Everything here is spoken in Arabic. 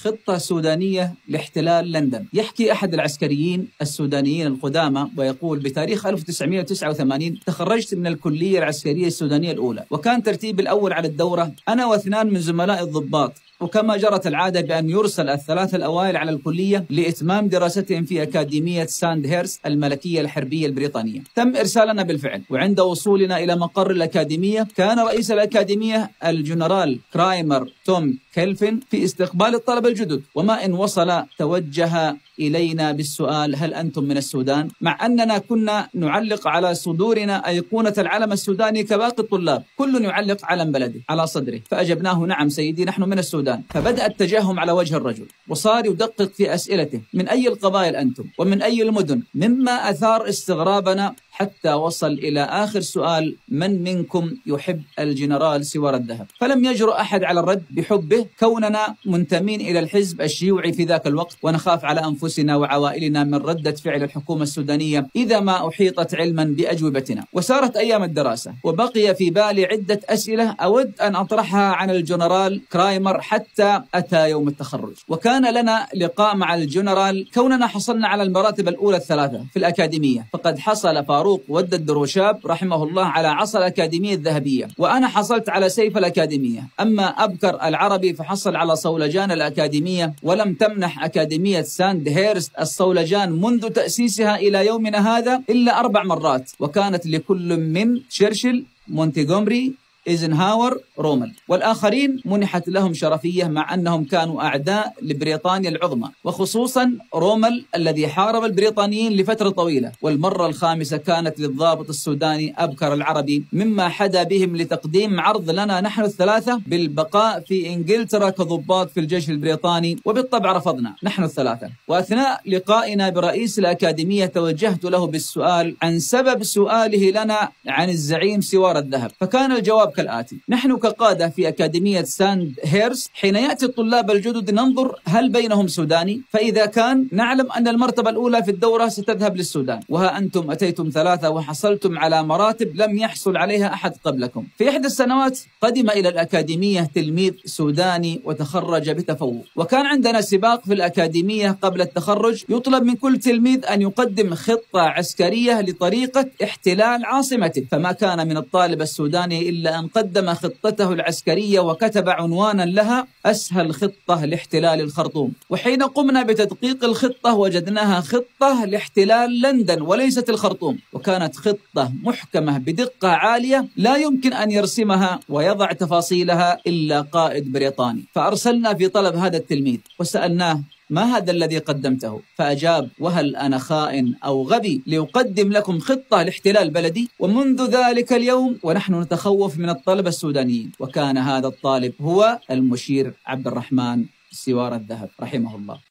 خطة سودانية لاحتلال لندن. يحكي أحد العسكريين السودانيين القدامى ويقول: بتاريخ 1989 تخرجت من الكلية العسكرية السودانية الأولى، وكان ترتيبي الأول على الدورة أنا واثنان من زملاء الضباط، وكما جرت العادة بأن يرسل الثلاثة الأوائل على الكلية لإتمام دراستهم في أكاديمية ساندهيرست الملكية الحربية البريطانية. تم إرسالنا بالفعل، وعند وصولنا إلى مقر الأكاديمية كان رئيس الأكاديمية الجنرال كرايمر توم كيلفن في استقبال الطلبة الجدد، وما إن وصل توجه إلينا بالسؤال: هل أنتم من السودان؟ مع أننا كنا نعلق على صدورنا أيقونة العلم السوداني كباقي الطلاب، كل يعلق علم بلده على صدره، فأجبناه: نعم سيدي، نحن من السودان. فبدأ التجهم على وجه الرجل، وصار يدقق في أسئلته: من أي القبائل أنتم؟ ومن أي المدن؟ مما أثار استغرابنا، حتى وصل إلى آخر سؤال: من منكم يحب الجنرال سوار الذهب؟ فلم يجرؤ أحد على الرد بحبه، كوننا منتمين إلى الحزب الشيوعي في ذاك الوقت، ونخاف على أنفسنا وعوائلنا من ردة فعل الحكومة السودانية إذا ما أحيطت علما بأجوبتنا. وسارت أيام الدراسة، وبقي في بالي عدة أسئلة أود أن أطرحها عن الجنرال كرايمر حتى أتى يوم التخرج. وكان لنا لقاء مع الجنرال كوننا حصلنا على المراتب الأولى الثلاثة في الأكاديمية، فقد حصل فاروق ود الدروشاب رحمه الله على عصا الأكاديمية الذهبية، وأنا حصلت على سيف الأكاديمية. أما أبكر العربي فحصل على صولجان الأكاديمية، ولم تمنح أكاديمية ساندهيرست الصولجان منذ تأسيسها إلى يومنا هذا إلا 4 مرات، وكانت لكل من تشرشل، مونتيغومري، إيزنهاور، رومل، والآخرين منحت لهم شرفية مع أنهم كانوا أعداء لبريطانيا العظمى، وخصوصا رومل الذي حارب البريطانيين لفترة طويلة. والمرة الخامسة كانت للضابط السوداني أبكر العربي، مما حدا بهم لتقديم عرض لنا نحن الثلاثة بالبقاء في إنجلترا كضباط في الجيش البريطاني، وبالطبع رفضنا نحن الثلاثة. وأثناء لقائنا برئيس الأكاديمية توجهت له بالسؤال عن سبب سؤاله لنا عن الزعيم سوار الذهب، فكان الجواب كالآتي: نحن كقادة في أكاديمية ساندهيرست حين يأتي الطلاب الجدد ننظر هل بينهم سوداني، فإذا كان نعلم أن المرتبة الأولى في الدورة ستذهب للسودان، وها أنتم أتيتم 3 وحصلتم على مراتب لم يحصل عليها أحد قبلكم. في إحدى السنوات قدم إلى الأكاديمية تلميذ سوداني وتخرج بتفوق، وكان عندنا سباق في الأكاديمية قبل التخرج يطلب من كل تلميذ أن يقدم خطة عسكرية لطريقة احتلال عاصمته، فما كان من الطالب السوداني إلا أن قدم خطته العسكرية وكتب عنوانا لها: أسهل خطة لاحتلال الخرطوم. وحين قمنا بتدقيق الخطة وجدناها خطة لاحتلال لندن وليست الخرطوم، وكانت خطة محكمة بدقة عالية لا يمكن أن يرسمها ويضع تفاصيلها إلا قائد بريطاني. فأرسلنا في طلب هذا التلميذ وسألناه: ما هذا الذي قدمته؟ فأجاب: وهل أنا خائن أو غبي لأقدم لكم خطة لاحتلال بلدي؟ ومنذ ذلك اليوم ونحن نتخوف من الطلبة السودانيين. وكان هذا الطالب هو المشير عبد الرحمن سوار الذهب رحمه الله.